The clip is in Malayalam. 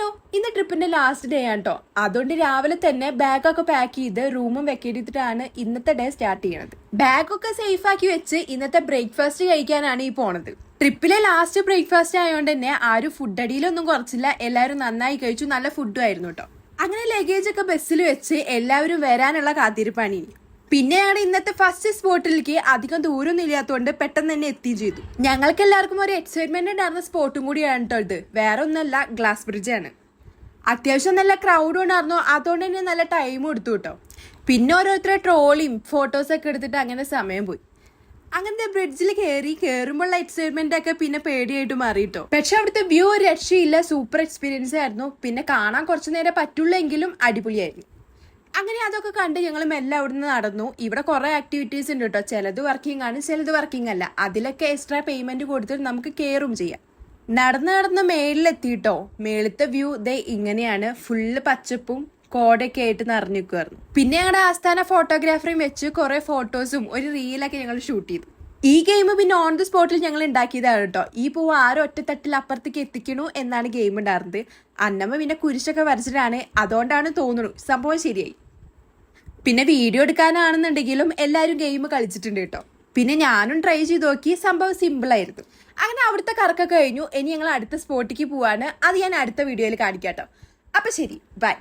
ഹലോ, ഇന്ന് ട്രിപ്പിന്റെ ലാസ്റ്റ് ഡേ ആണ് കേട്ടോ. അതുകൊണ്ട് രാവിലെ തന്നെ ബാഗൊക്കെ പാക്ക് ചെയ്ത് റൂമും വെക്കേറ്റിട്ടാണ് ഇന്നത്തെ ഡേ സ്റ്റാർട്ട് ചെയ്യണത്. ബാഗൊക്കെ സേഫ് ആക്കി വെച്ച് ഇന്നത്തെ ബ്രേക്ക്ഫാസ്റ്റ് കഴിക്കാനാണ് ഈ പോണത്. ട്രിപ്പിലെ ലാസ്റ്റ് ബ്രേക്ക്ഫാസ്റ്റ് ആയതുകൊണ്ട് തന്നെ ആരും ഫുഡ് അടിയിലൊന്നും കുറച്ചില്ല. എല്ലാവരും നന്നായി കഴിച്ചു, നല്ല ഫുഡും ആയിരുന്നു കേട്ടോ. അങ്ങനെ ലഗേജ് ഒക്കെ ബസ്സിൽ വെച്ച് എല്ലാവരും വരാനുള്ള കാത്തിരിപ്പാണ്. പിന്നെയാണ് ഇന്നത്തെ ഫസ്റ്റ് സ്പോട്ടിലേക്ക് അധികം ദൂരമൊന്നും ഇല്ലാത്തതുകൊണ്ട് പെട്ടെന്ന് തന്നെ എത്തുകയും ചെയ്തു. ഞങ്ങൾക്ക് എല്ലാവർക്കും ഒരു എക്സൈറ്റ്മെന്റ് ഉണ്ടായിരുന്ന സ്പോട്ടും കൂടിയാണ് കേട്ടോ ഇത്. വേറെ ഒന്നല്ല, ഗ്ലാസ് ബ്രിഡ്ജ് ആണ്. അത്യാവശ്യം നല്ല ക്രൗഡ് ഉണ്ടായിരുന്നു, അതുകൊണ്ട് തന്നെ നല്ല ടൈം എടുത്തു കേട്ടോ. പിന്നെ ഓരോരുത്തരെ ട്രോളിയും ഫോട്ടോസൊക്കെ എടുത്തിട്ട് അങ്ങനെ സമയം പോയി. അങ്ങനത്തെ ബ്രിഡ്ജിൽ കയറുമ്പോഴുള്ള എക്സൈറ്റ്മെന്റ് ഒക്കെ പിന്നെ പേടിയായിട്ട് മാറിയിട്ടോ. പക്ഷെ അവിടുത്തെ വ്യൂ ഒരു രക്ഷയില്ല, സൂപ്പർ എക്സ്പീരിയൻസ് ആയിരുന്നു. പിന്നെ കാണാൻ കുറച്ചു നേരം പറ്റുള്ളെങ്കിലും അടിപൊളിയായിരുന്നു. അങ്ങനെ അതൊക്കെ കണ്ട് ഞങ്ങൾ മെല്ലെ അവിടുന്ന് നടന്നു. ഇവിടെ കുറെ ആക്ടിവിറ്റീസ് ഉണ്ട് കേട്ടോ. ചിലത് വർക്കിംഗ് ആണ്, ചിലത് വർക്കിംഗ് അല്ല. അതിലൊക്കെ എക്സ്ട്രാ പേയ്മെന്റ് കൊടുത്തിട്ട് നമുക്ക് കയറും ചെയ്യാം. നടന്ന് മേളിലെത്തിയിട്ടോ. മേളത്തെ വ്യൂ ദേ ഇങ്ങനെയാണ്. ഫുള്ള് പച്ചപ്പും കോടയൊക്കെ ആയിട്ട് നിറഞ്ഞിരിക്കുമായിരുന്നു. പിന്നെ ഞങ്ങളുടെ ആസ്ഥാന ഫോട്ടോഗ്രാഫറേയും വെച്ച് കുറെ ഫോട്ടോസും ഒരു റീലൊക്കെ ഞങ്ങൾ ഷൂട്ട് ചെയ്തു. ഈ ഗെയിം പിന്നെ ഓൺ ദി സ്പോട്ടിൽ ഞങ്ങൾ ഉണ്ടാക്കിയതാണ് കേട്ടോ. ഈ പൂവ് ആരും ഒറ്റത്തട്ടിൽ അപ്പുറത്തേക്ക് എത്തിക്കണു എന്നാണ് ഗെയിം ഉണ്ടായിരുന്നത്. അന്നമ്മ പിന്നെ കുരിശൊക്കെ വരച്ചിട്ടാണ്, അതുകൊണ്ടാണ് തോന്നുന്നു സംഭവം ശരിയായി. പിന്നെ വീഡിയോ എടുക്കാനാണെന്നുണ്ടെങ്കിലും എല്ലാവരും ഗെയിം കളിച്ചിട്ടുണ്ട് കേട്ടോ. പിന്നെ ഞാനും ട്രൈ ചെയ്ത് നോക്കി, സംഭവം സിമ്പിൾ ആയിരുന്നു. അങ്ങനെ അവിടുത്തെ കറക്കൊക്കെ കഴിഞ്ഞു. ഇനി ഞങ്ങൾ അടുത്ത സ്പോട്ടിലേക്ക് പോവാണ്. അത് ഞാൻ അടുത്ത വീഡിയോയിൽ കാണിക്കാം കേട്ടോ. അപ്പൊ ശരി, ബൈ.